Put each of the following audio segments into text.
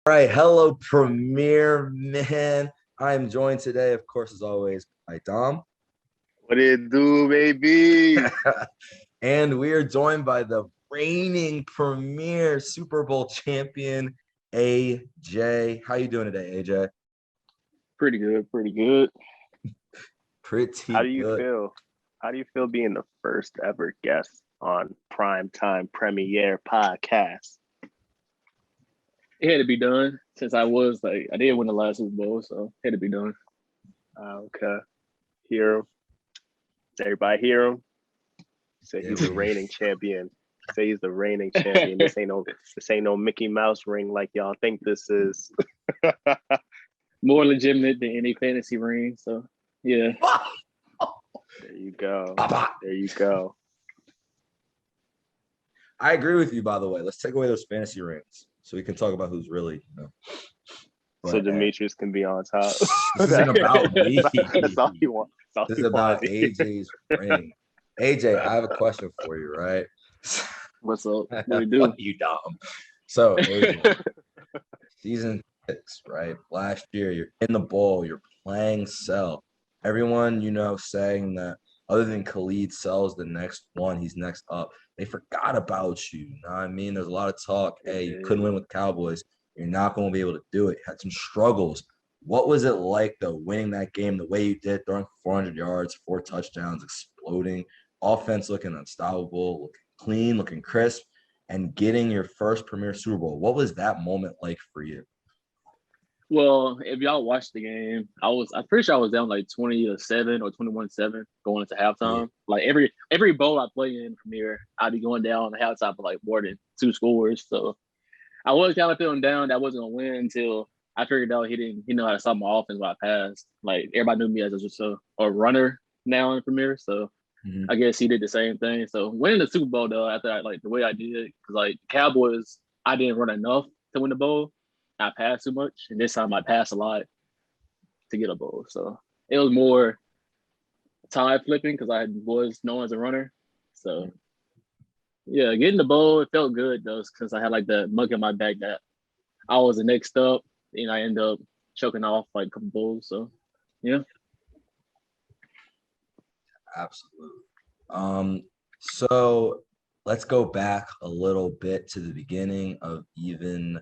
All right, hello, Premier Man. I am joined today, of course, as always, by Dom. What it do, baby? And we are joined by the reigning Premier Super Bowl champion, AJ. How you doing today, AJ? Pretty good, pretty good. How Pretty do you good. feel? How do you feel being the first ever guest on Primetime Premiere Podcast? It had to be done since I did win the last Super Bowl, so it had to be done. Okay. Hear him. Everybody hear him. Say Yeah, he's the reigning champion. Say he's the reigning champion. This ain't no Mickey Mouse ring like y'all think this is. More legitimate than any fantasy ring. So yeah. There you go. There you go. I agree with you, by the way. Let's take away those fantasy rings so we can talk about who's really. So Demetrius can be on top. This isn't about me. That's all he wants. This is about AJ's ring. AJ, I have a question for you, right? What's up? What do you do? You dumb. So, AJ, season 6, right? Last year, you're in the bowl, you're playing Cell. Everyone, saying that other than Khalid Cell's the next one, he's next up. They forgot about you. You know what I mean? There's a lot of talk. Hey, you couldn't win with Cowboys. You're not going to be able to do it. You had some struggles. What was it like, though, winning that game the way you did, throwing 400 yards, 4 touchdowns, exploding, offense looking unstoppable, looking clean, looking crisp, and getting your first Premier Super Bowl? What was that moment like for you? Well, if y'all watched the game, I'm pretty sure I was down like 20-7 or 21-7 going into halftime. Yeah. Like every bowl I play in Premier, I'd be going down the halftime for like more than 2 scores. So I was kind of feeling down that I wasn't gonna win until I figured out he know how to stop my offense when I passed. Like everybody knew me as just a runner now in Premier. So I guess he did the same thing. So winning the Super Bowl though, after the way I did, because like Cowboys, I didn't run enough to win the bowl. I passed too much, and this time I passed a lot to get a bowl. So it was more time flipping because I was known as a runner. So yeah, getting the bowl, it felt good though, because I had like the mug in my back that I was the next up, and I ended up choking off like a couple bowls. So yeah. Absolutely. So let's go back a little bit to the beginning of even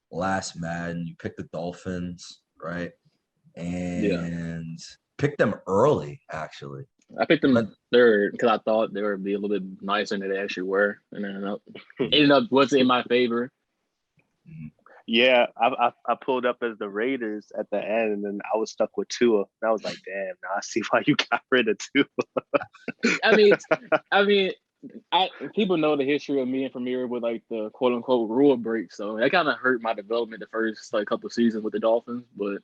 last Madden. You picked the Dolphins, right? And picked them early, actually. I picked them third because I thought they would be a little bit nicer than they actually were, and then ended up wasn't in my favor. Yeah, I pulled up as the Raiders at the end, and then I was stuck with Tua. And I was like, damn, now I see why you got rid of Tua. I mean, people know the history of me and Premier with like the quote unquote rule break, so that kind of hurt my development the first like couple of seasons with the Dolphins. But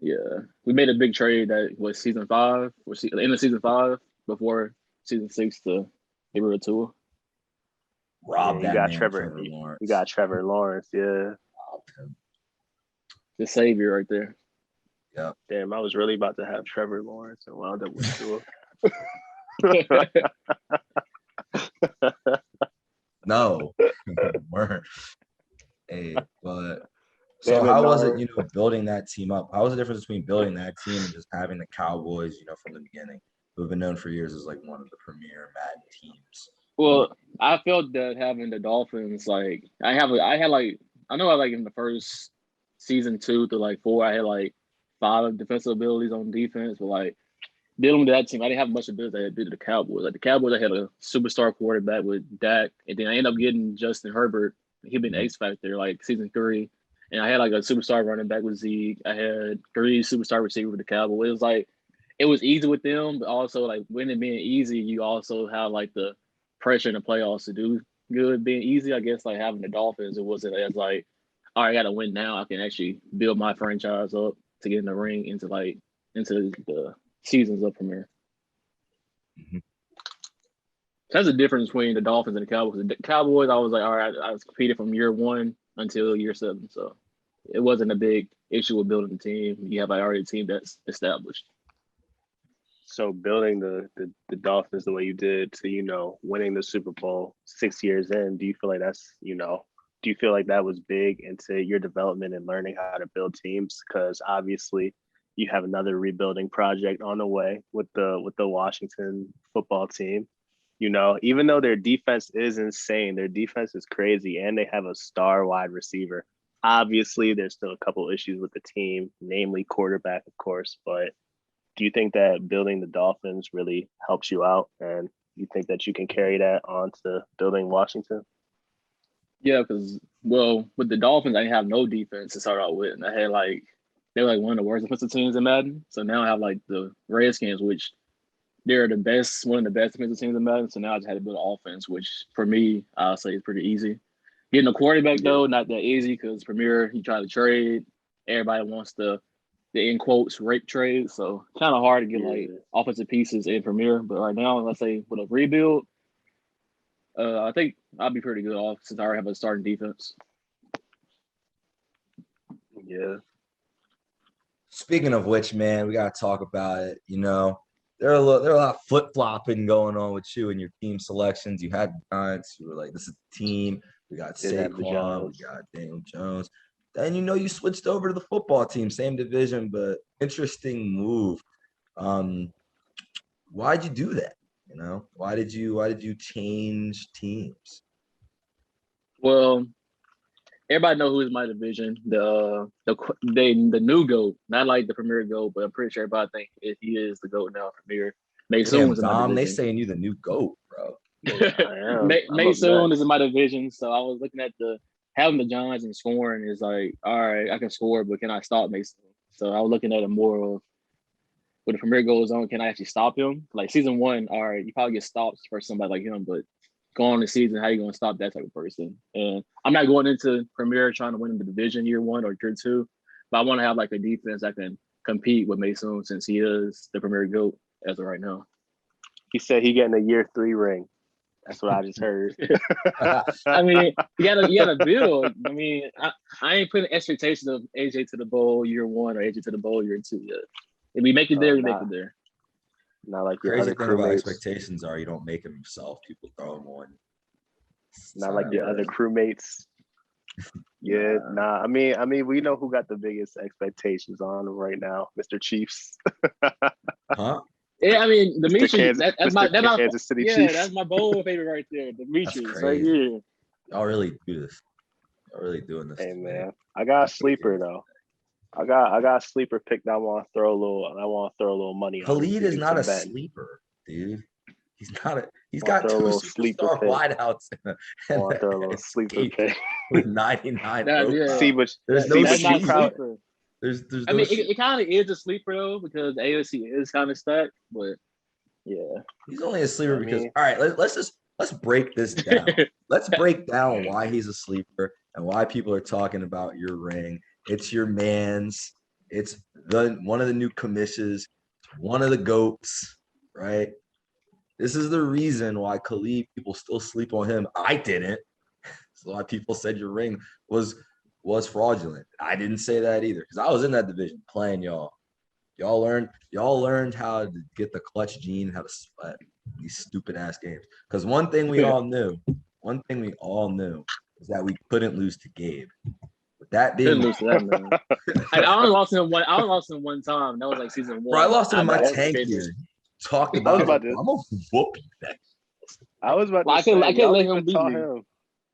yeah, we made a big trade that was season 5 or the end of season 5 before season 6 to get rid of Tua. Rob that man, Trevor Lawrence. You got Trevor Lawrence, yeah. The savior right there. Yeah. Damn, I was really about to have Trevor Lawrence and wound up with Tua. No. Hey, but so how was it, building that team up? How was the difference between building that team and just having the Cowboys, from the beginning, who have been known for years as like one of the premier Madden teams? Well, I felt that having the Dolphins, like I know like in the first season 2 to like 4, I had like 5 defensive abilities on defense, but like dealing with that team, I didn't have much ability that I did to the Cowboys. Like the Cowboys, I had a superstar quarterback with Dak, and then I ended up getting Justin Herbert. He been X Factor like season 3, and I had like a superstar running back with Zeke. I had 3 superstar receivers with the Cowboys. It was like it was easy with them, but also like when it being easy, you also have like the pressure in the playoffs to do good being easy. I guess like having the Dolphins, it wasn't as like, all right, I gotta win now. I can actually build my franchise up to get in the ring into the seasons of Premier. That's the difference between the Dolphins and the Cowboys. The Cowboys, I was like, all right, I was competing from year 1 until year 7, so it wasn't a big issue with building the team. You have like already a team that's established. So building the Dolphins the way you did to, winning the Super Bowl 6 years in, do you feel like that's, do you feel like that was big into your development and learning how to build teams? Because obviously you have another rebuilding project on the way with the Washington football team. Even though their defense is insane, their defense is crazy, and they have a star wide receiver. Obviously, there's still a couple issues with the team, namely quarterback, of course. But do you think that building the Dolphins really helps you out, and you think that you can carry that on to building Washington? Yeah, because with the Dolphins, I didn't have no defense to start out with, and I had they were like one of the worst defensive teams in Madden. So now I have like the Redskins, which they're one of the best defensive teams in Madden. So now I just had to build an offense, which for me, I'll say is pretty easy. Getting a quarterback though, not that easy because Premier, he tried to trade. Everybody wants the in quotes rape trade, so kind of hard to get like offensive pieces in Premier. But right now, let's say with a rebuild, I think I'll be pretty good off since I already have a starting defense. Yeah. Speaking of which, man, we gotta talk about it. There are a lot of flip flopping going on with you and your team selections. You had Giants. You were like, "This is the team." We got Saquon. We got Daniel Jones. Then you switched over to the football team, same division, but interesting move. Why'd you do that? Why did you change teams? Well, everybody know who is my division. The new GOAT, not like the Premier GOAT, but I'm pretty sure everybody think he is the GOAT now. Premier Mason is in my division. They saying you the new GOAT, bro. Mason is in my division, so I was looking at having the Giants and scoring is like, all right, I can score, but can I stop Mason? So I was looking at it more of when the Premier goes on, can I actually stop him? Like season 1, all right, you probably get stopped for somebody like him, but going on the season, how you going to stop that type of person? And I'm not going into Premier trying to win the division year 1 or year 2, but I want to have like a defense that can compete with Mason since he is the Premier GOAT as of right now. He said he getting a year 3 ring. That's what I just heard. I mean, you gotta build. I mean, I ain't putting expectations of AJ to the bowl year 1 or AJ to the bowl year 2 yet. If we make it there, we make it there. Not like your crazy other thing about crewmates. expectations are you don't make them yourself. People throw them on. Not like your other crewmates. Yeah, nah. I mean, we know who got the biggest expectations on him right now, Mr. Chiefs. Huh? Yeah, I mean, Demetrius. That's my Kansas City Chiefs. That's my bowl favorite right there. Demetrius right here. Y'all really do this. Y'all really doing this. Hey man, I got a sleeper though. I got a sleeper pick that I want to throw a little money on. Khalid is not a sleeper, dude. He's not he's got 2 superstar wideouts I want to throw a little sleeper pick with 99. See, but there's no sleeper. There's I mean, it kind of is a sleeper though because the AFC is kind of stacked, but yeah, he's only a sleeper because all right. Let's break this down. Let's break down why he's a sleeper and why people are talking about your ring. It's your man's. It's one of the new commissions, one of the GOATs, right? This is the reason why Khalid, people still sleep on him. I didn't. So a lot of people said your ring was fraudulent. I didn't say that either because I was in that division playing y'all. Y'all learned how to get the clutch gene, how to sweat these stupid ass games. Because one thing we all knew is that we couldn't lose to Gabe. With that being, couldn't lose to that man. I only lost him one time. That was like season 1. Bro, I lost him in my tank here. Talked about it. I'm gonna whoop you. I was about to say, I can't let him beat me.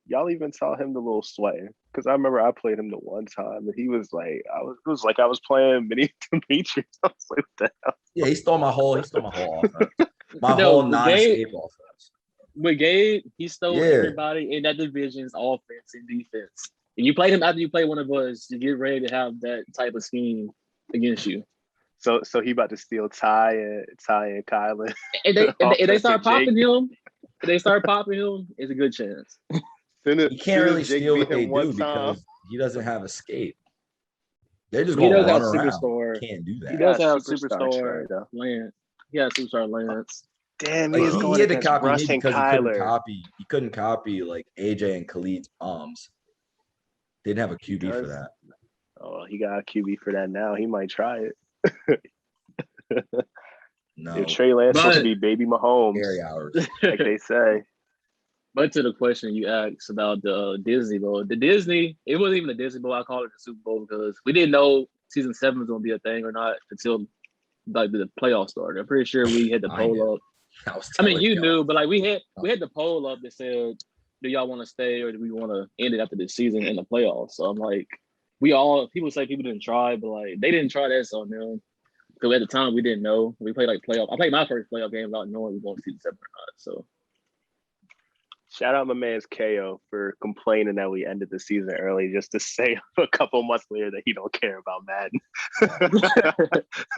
Y'all even taught him the little sway because I remember I played him the one time and he was like, it was like I was playing mini Demetrius. I was like, what the hell? Yeah, he stole my whole offense. Whole non-escape offense. With Gabe, he stole everybody in that division's offense and defense. And you played him after you played one of us to get ready to have that type of scheme against you. So he about to steal Ty and Kylan. If they start popping him, it's a good chance. He can't really steal what they do because he doesn't have escape. They're just going to run around. Superstar. Can't do that. He does have superstar Lance. He has superstar Lance. Damn, he had to copy me because he couldn't copy like AJ and Khalid's bombs. Didn't have a QB for that. Oh, he got a QB for that now. He might try it. No. If Trey Lance supposed to be baby Mahomes, scary hours. like they say. But to the question you asked about the Disney Bowl, it wasn't even the Disney Bowl. I called it the Super Bowl because we didn't know season 7 was going to be a thing or not until like the playoffs started. I'm pretty sure we had the poll up. I mean, you knew, but like we had the poll up that said, "Do y'all want to stay or do we want to end it after this season in the playoffs?" So I'm like, people say people didn't try, but like they didn't try that on them because at the time we didn't know. We played like playoff. I played my first playoff game without knowing we were going to season 7 or not. So. Shout out my man's KO for complaining that we ended the season early just to say a couple months later that he don't care about Madden.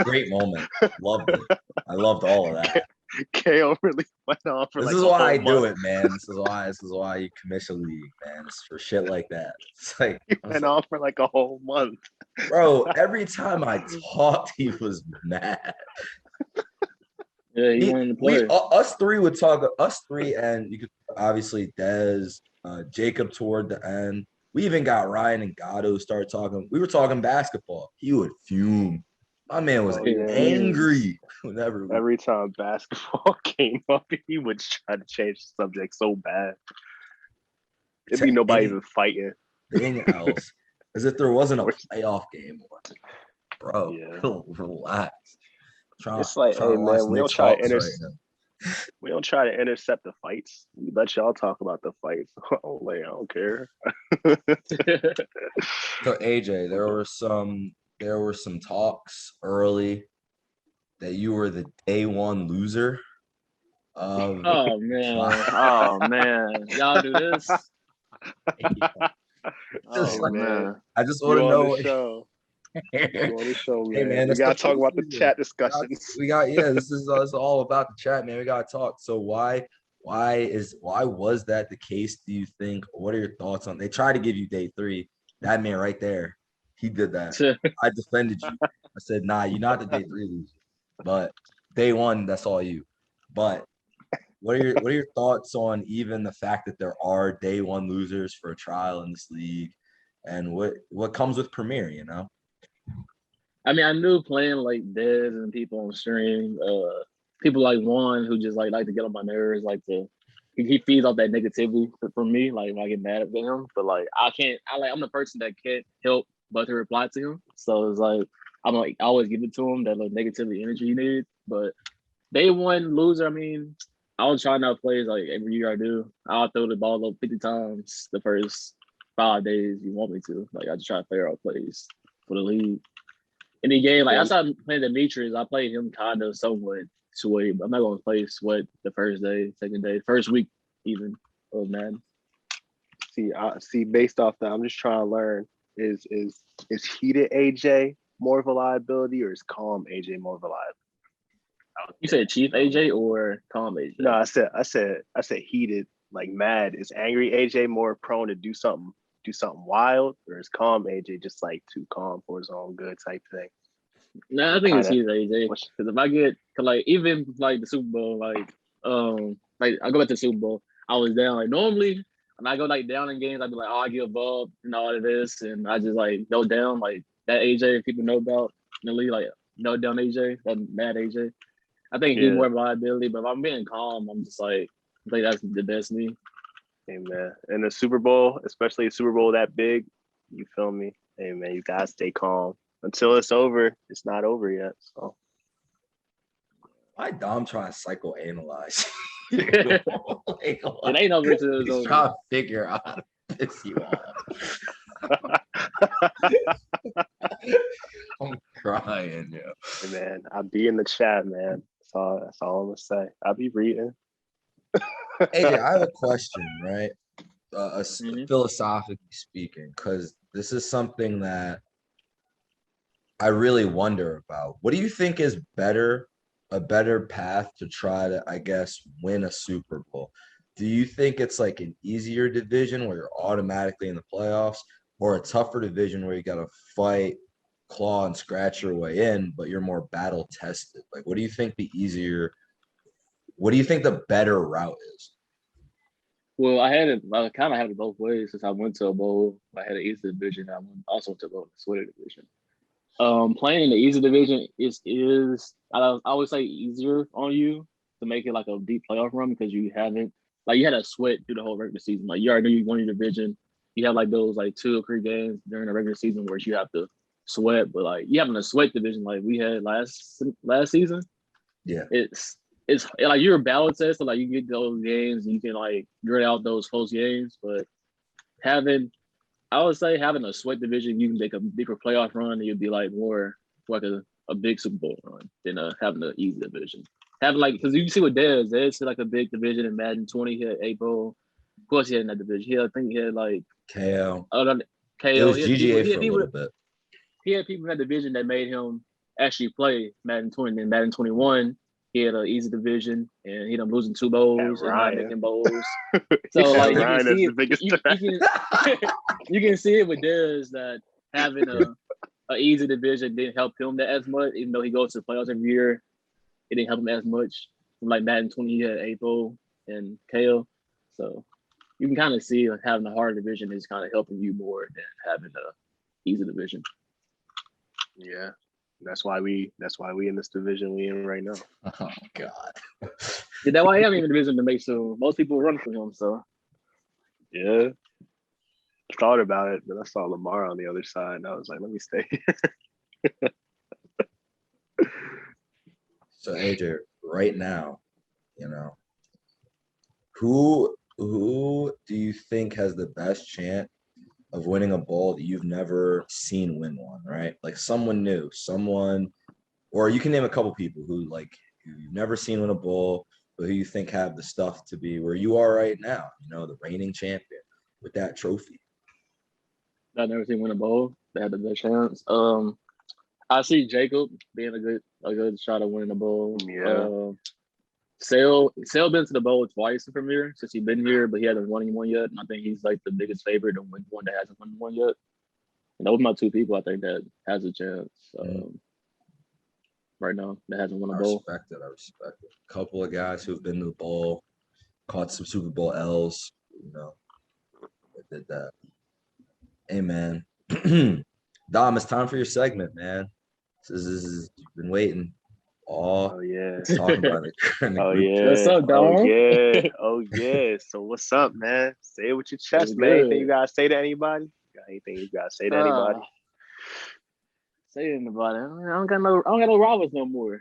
Great moment. Loved it. I loved all of that. KO really went on for this like is why I month. do it, man. This is why you commission league, man. It's for shit like that. It's like he went on for like a whole month. Bro, every time I talked, he was mad. Yeah, he wanted to play. Us three would talk. Us three, and you could obviously Dez, Jacob toward the end. We even got Ryan and Gatto start talking. We were talking basketball. He would fume. My man was angry whenever. Every time basketball came up, he would try to change the subject so bad. It'd be nobody even fighting. Anything else, as if there wasn't a playoff game. Bro, relax. It's like, hey man, we don't try to intercept the fights. We let y'all talk about the fights. Oh, like, I don't care. So AJ, there were some talks early that you were the day one loser. Oh man, y'all do this. Man, I just want to know. Show, man. Hey man, we gotta talk about the chat discussions. This is all about the chat, man. We gotta talk. So why was that the case, do you think? What are your thoughts on? They tried to give you day 3. That man right there, he did that. I defended you. I said, nah, you're not the day 3 loser. But day 1, that's all you. But what are your thoughts on even the fact that there are day 1 losers for a trial in this league, and what comes with Premier, you know? I mean, I knew playing like Dez and people on stream, people like Juan who just like to get on my nerves, he feeds off that negativity for me, like when I get mad at him. But like I'm the person that can't help but to reply to him. So it's like I'm like I always give it to him, that like negativity energy he needs. But day 1 loser, I mean, I'll try out plays like every year I do. I'll throw the ball up 50 times the first 5 days you want me to. Like I just try to figure out plays for the league. In the game, like I started playing Demetrius, I played him kind of somewhat Sway, but I'm not gonna play Sweat the first day, second day, first week even of Madden. See, based off that, I'm just trying to learn: is heated AJ more of a liability, or is calm AJ more of a liability? You said Chief AJ or calm AJ? No, I said heated, like mad. Is angry AJ more prone to do something wild, or is calm AJ just like too calm for his own good type thing? Nah, I think it's Chief AJ. Because if I get even like the Super Bowl, I go back to the Super Bowl, I was down. Like normally when I go like down in games, I'd be like, oh, I give up and all of this, and I just like go down like that AJ people know about in the league, like no down AJ, that mad AJ. I think he's more liability, but if I'm being calm, I'm just like I think that's the best me. Hey man, in the Super Bowl, especially a Super Bowl that big, you feel me? Hey man, you gotta stay calm until it's over. It's not over yet. So why Dom trying to psychoanalyze? It ain't over till it's over. Trying to figure out how to piss you off. I'm crying, yo. Hey man, I'll be in the chat, man. That's all I'm gonna say. I'll be reading. AJ, I have a question, right? Philosophically speaking, because this is something that I really wonder about. What do you think is a better path to try to, I guess, win a Super Bowl? Do you think it's like an easier division where you're automatically in the playoffs, or a tougher division where you got to fight, claw, and scratch your way in, but you're more battle tested? Like, what do you think the better route is? Well, I kind of had it both ways since I went to a bowl. I had an East division. I also went to a bowl in the Sweater division. Playing in the East division is I always say easier on you to make it like a deep playoff run because you haven't like you had to sweat through the whole regular season. Like you already knew you won your division. You have like those like 2 or 3 games during the regular season where you have to sweat, but like you having a sweat division like we had last season. Yeah, it's like you're a battle test, so like you get those games and you can like grit out those close games. But I would say having a sweat division, you can make a bigger playoff run, and you'd be like more like a big Super Bowl run than having an easy division. Having like because you see what Dez is like a big division in Madden 20, he had 8 bowl. Of course, he had in that division. I think he had like KO. KO. It was He had GGA people, for a little bit. He had people in that division that made him actually play Madden 20. And then Madden 21, he had an easy division, and he ended up losing 2 bowls and not making bowls. So like you can see it, you can see it with Dez that having a easy division didn't help him that as much, even though he goes to the playoffs every year. It didn't help him as much. Like Madden 20, he had 8 bowl and KO. So you can kind of see like, having a hard division is kind of helping you more than having a easy division. Yeah. That's why we in this division we in right now. Oh God. Yeah, that's why I'm in the division to make sure most people run for him. So yeah. Thought about it, but I saw Lamar on the other side, and I was like, let me stay. So AJ, right now, who do you think has the best chance of winning a bowl that you've never seen win one, right? Like someone new, or you can name a couple people who you've never seen win a bowl, but who you think have the stuff to be where you are right now, the reigning champion with that trophy. I've never seen win a bowl. They had the best chance. I see Jacob being a good shot at winning a bowl. Yeah. Sale been to the bowl twice in Premier since he's been here, but he hasn't won one yet. And I think he's like the biggest favorite to win one that hasn't won one yet. And those are my 2 people I think that has a chance right now that hasn't won a bowl. I respect it. A couple of guys who've been to the bowl, caught some Super Bowl L's, that did that. Hey man, Dom, it's time for your segment, man. You've been waiting. Oh yeah. Talking about it. Oh yeah. What's up, Dom? Oh yeah. Oh yeah. So what's up, man? Say it with your chest, man. Anything you gotta say to anybody? Anything you gotta say to anybody? Say to anybody. I don't got no rivals no more.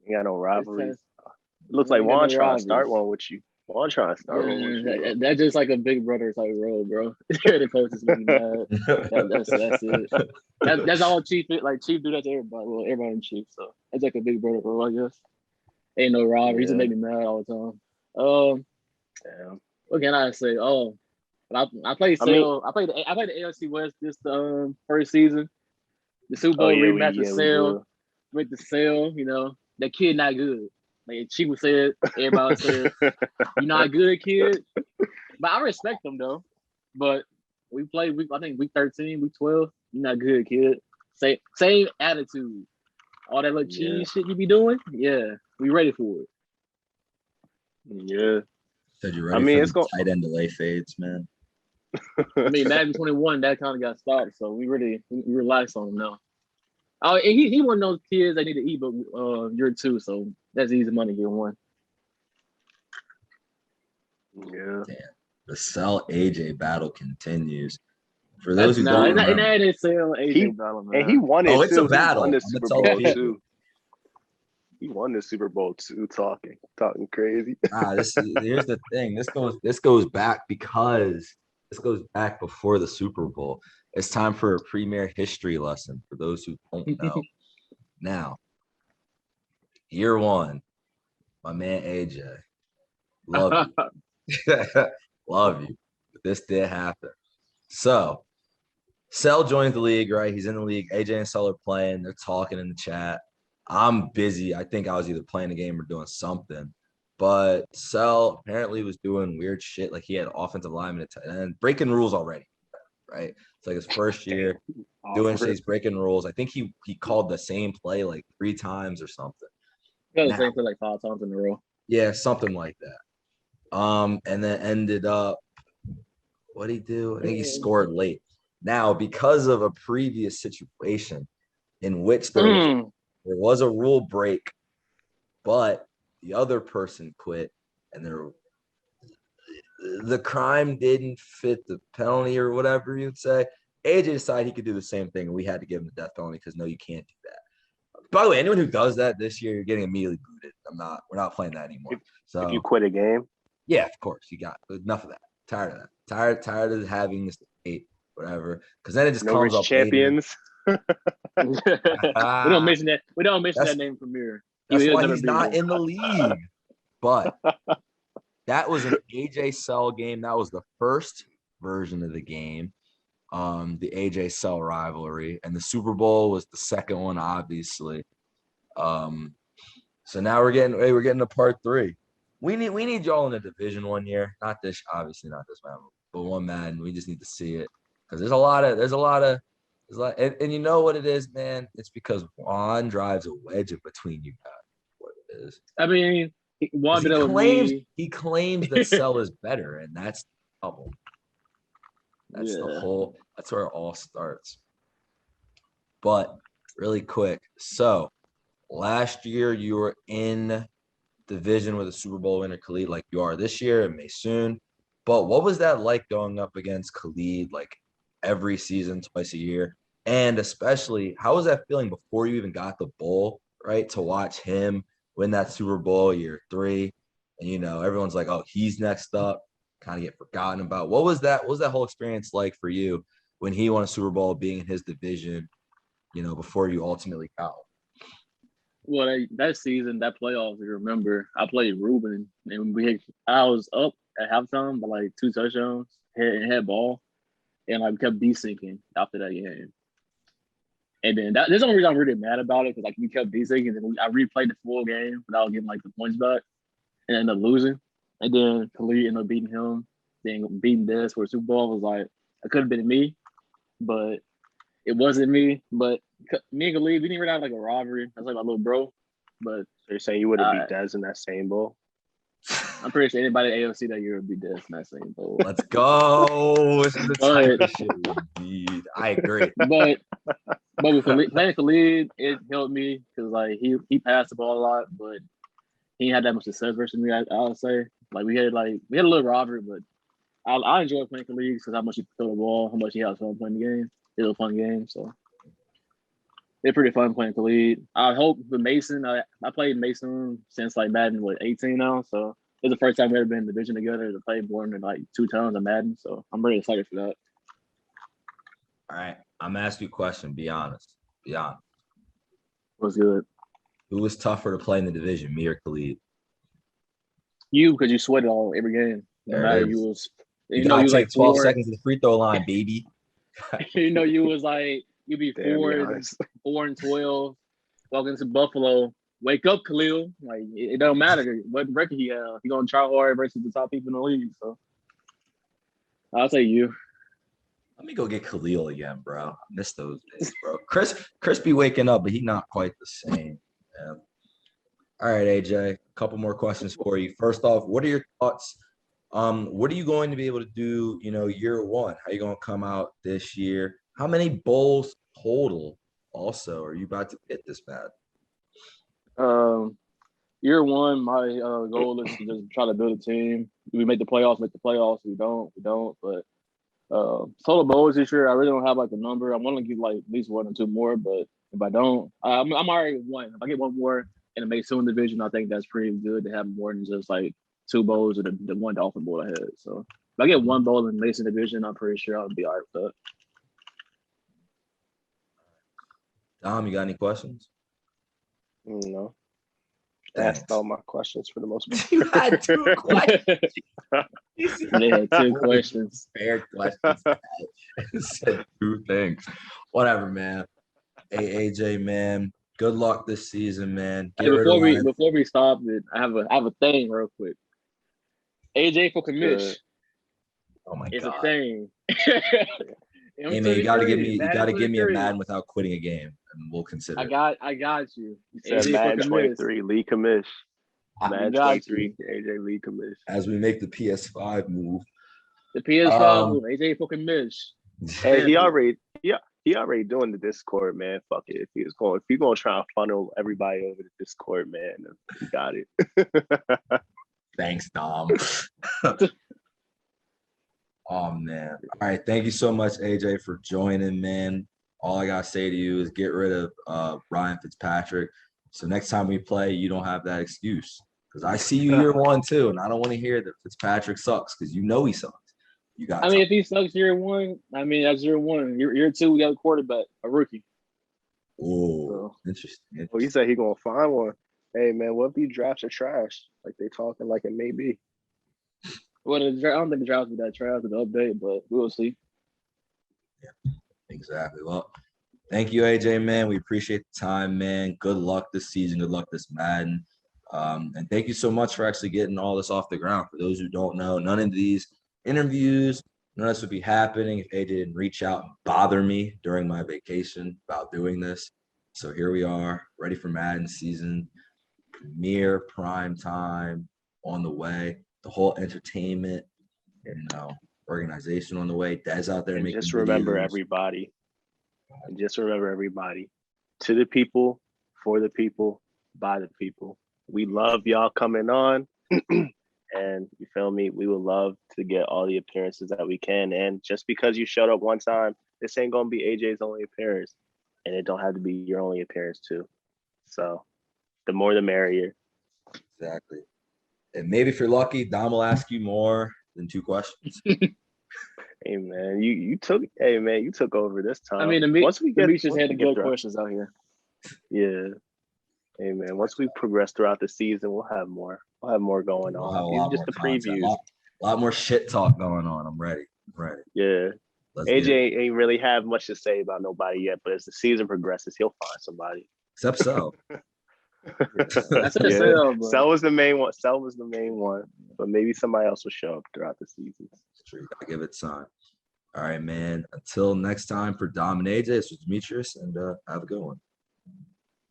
You got no rivalries. It looks like Juan trying to start one with you. Juan trying to start one with you. That's just like a big brother type role, bro. The coaches make me mad. That's it. That's all Chief like. Chief do that to everybody. Well, everybody in Chief. So it's like a big brother role, I guess. Ain't no rivalry. He just make me mad all the time. Damn. What can I say? Oh, I played Sale. I played the AFC West this first season. The Super Bowl rematch with Sale. With the Sale, that kid not good. Like Chief would say it, everybody said, "You're not good, kid." But I respect him though. But we played I think week 13, week 12. You're not good, kid. Same attitude. All that little cheese shit you be doing, yeah, we ready for it. Yeah. Said you're ready for the tight end delay fades, man. I mean, Madden 21, that kind of got stopped, so we relax on him now. Oh, and he one of those kids that need to eat, but year 2, so that's easy money year 1. Yeah. Damn. The Cell AJ battle continues. For those who don't remember, that is Cell AJ battle, man. And he won it. Oh, it's too. a battle. He won the Super Bowl too. He won the Super Bowl too, talking crazy. Here's the thing. This goes back before the Super Bowl. It's time for a premier history lesson for those who don't know. Now, year 1, my man AJ, love you, love you. But this did happen. So, Cell joins the league, right? He's in the league. AJ and Cell are playing. They're talking in the chat. I'm busy. I think I was either playing a game or doing something. But Cell apparently was doing weird shit. Like he had offensive linemen and breaking rules already, right? It's like his first year doing shit. He's breaking rules. I think he called the same play like 3 times or something. He the same play like 5 times in a row. Yeah, something like that. And then ended up, what'd he do? I think he scored late. Now, because of a previous situation in which there was a rule break, but the other person quit, and the crime didn't fit the penalty or whatever you'd say. AJ decided he could do the same thing, and we had to give him the death penalty because no, you can't do that. By the way, anyone who does that this year, you're getting immediately booted. We're not playing that anymore. If you quit a game, yeah, of course, you got enough of that. Tired of that. Tired of having this debate, whatever. Because then it just comes up champions. We don't mention that. We don't mention that name from here. That's why he's not in the league. But that was an AJ Cell game. That was the first version of the game. The AJ Cell rivalry, and the Super Bowl was the second one, obviously. So now we're getting to part 3. We need y'all in the division one year, obviously not this Madden, but one Madden. We just need to see it because there's a lot, and you know what it is, man. It's because Juan drives a wedge in between you guys. What it is. I mean, Juan he claims that Cell is better, and that's the problem. That's where it all starts. But really quick, so last year you were in division with a Super Bowl winner, Khalid, like you are this year and may soon. But what was that like going up against Khalid like every season, twice a year? And especially, how was that feeling before you even got the bowl, right? To watch him win that Super Bowl year 3. And, everyone's like, oh, he's next up. Kind of get forgotten about. What was that whole experience like for you when he won a Super Bowl, being in his division, before you ultimately got him? Well, that season, that playoffs, you remember, I played Ruben, and I was up at halftime by like 2 touchdowns, head ball, and I kept desyncing after that game. And then there's the only reason I'm really mad about it, because we kept desyncing, and I replayed the full game without getting the points back, and ended up losing. And then Khalid ended up beating him, then beating Des for a Super Bowl. I was like, it could have been me, but it wasn't me. But me and Khalid, we didn't really have a rivalry. That's like my little bro. But so you're saying you would have beat Des in that same bowl? I'm pretty sure anybody at AFC that year would beat Des in that same bowl. Let's go. This is the type of shit we need. I agree. But with playing Khalid, it helped me because he passed the ball a lot, but he had that much success versus me. I would say we had a little rivalry, but I enjoy playing Khalid because how much he throw the ball, how much he has fun playing the game. It was a fun game, so it's pretty fun playing Khalid. I hope with Mason. I played Mason since Madden 18 now, so it's the first time we ever been in the division together to play more than 2 times on Madden. So I'm really excited for that. All right, I'm gonna ask you a question. Be honest. What's good? Who was tougher to play in the division, me or Khalid? You, because you sweated every game. No matter you was. You gotta take 12 seconds to the free throw line, baby. You was you'd be 4-12, walking to Buffalo. Wake up, Khalil. It don't matter what record he has. He gonna try hard versus the top people in the league. So I'll say you. Let me go get Khalil again, bro. I miss those days, bro. Chris be waking up, but he not quite the same. Yeah. All right, AJ. A couple more questions for you. First off, what are your thoughts? What are you going to be able to do, year 1? How are you going to come out this year? How many bowls total also are you about to get this bad? Year 1, my goal is to just try to build a team. Do we make the playoffs? We don't. But total bowls this year, I really don't have a number. I want to give at least 1 or 2 more. But if I don't, I'm already 1. If I get 1 more in the Mason division, I think that's pretty good to have more than just 2 bowls or the 1 Dolphin bowl I had. So if I get 1 bowl in the Mason division, I'm pretty sure I'll be all right with that. Dom, you got any questions? No. Asked all my questions for the most part. You had 2 questions. They had 2 questions. Fair questions. Said 2 things. Whatever, man. Hey, AJ, man. Good luck this season, man. Before we stop it, I have a thing real quick. AJ for commish. Oh my god. It's a thing. Hey man, you gotta give me a Madden without quitting a game, and we'll consider. I got you. You said Madden 23, Lee commish. Madden 23, AJ Lee commish. As we make the PS5 move. The PS5 move, AJ for commish. Hey, he already doing the Discord, man. Fuck it. If you're gonna try and funnel everybody over to Discord, man, you got it. Thanks, Dom. Oh man. All right. Thank you so much, AJ, for joining, man. All I gotta say to you is get rid of Ryan Fitzpatrick. So next time we play, you don't have that excuse. Because I see you year one too, and I don't want to hear that Fitzpatrick sucks because you know he sucks. You got I mean, if he sucks year one, I mean that's year one. Year two, we got a quarterback, a rookie. Oh, interesting. Well, he said he gonna find one. Hey man, what if these drafts are trash? Like they talking like it may be. Well, I don't think the draft will be that trash with the update, but we'll see. Yeah, exactly. Well, thank you, AJ, man. We appreciate the time, man. Good luck this season. Good luck this Madden. And thank you so much for actually getting all this off the ground. For those who don't know, none of these interviews, none of this would be happening if AJ didn't reach out and bother me during my vacation about doing this. So here we are, ready for Madden season, premiere, prime time on the way, the whole entertainment, organization on the way. Des out there And making just remember videos. everybody. And just remember everybody. To the people, for the people, by the people. We love y'all coming on. And you feel me? We would love to get all the appearances that we can. And just because you showed up one time, this ain't gonna be AJ's only appearance. And it don't have to be your only appearance too. So the more the merrier. Exactly. And maybe if you're lucky, Dom will ask you more than 2 questions. Hey man, you took over this time. I mean, once we get just had the good questions out here. Yeah. Hey man, once we progress throughout the season, we'll have more. We'll have more going on. These are just the previews. A lot more shit talk going on. I'm ready. Yeah. Let's AJ ain't really have much to say about nobody yet, but as the season progresses, he'll find somebody. Except so. That's what Sell was the main one. Sell was the main one, but maybe somebody else will show up throughout the season. It's true. Gotta give it time. All right, man. Until next time for Dom and AJ, this was Demetrius, and have a good one.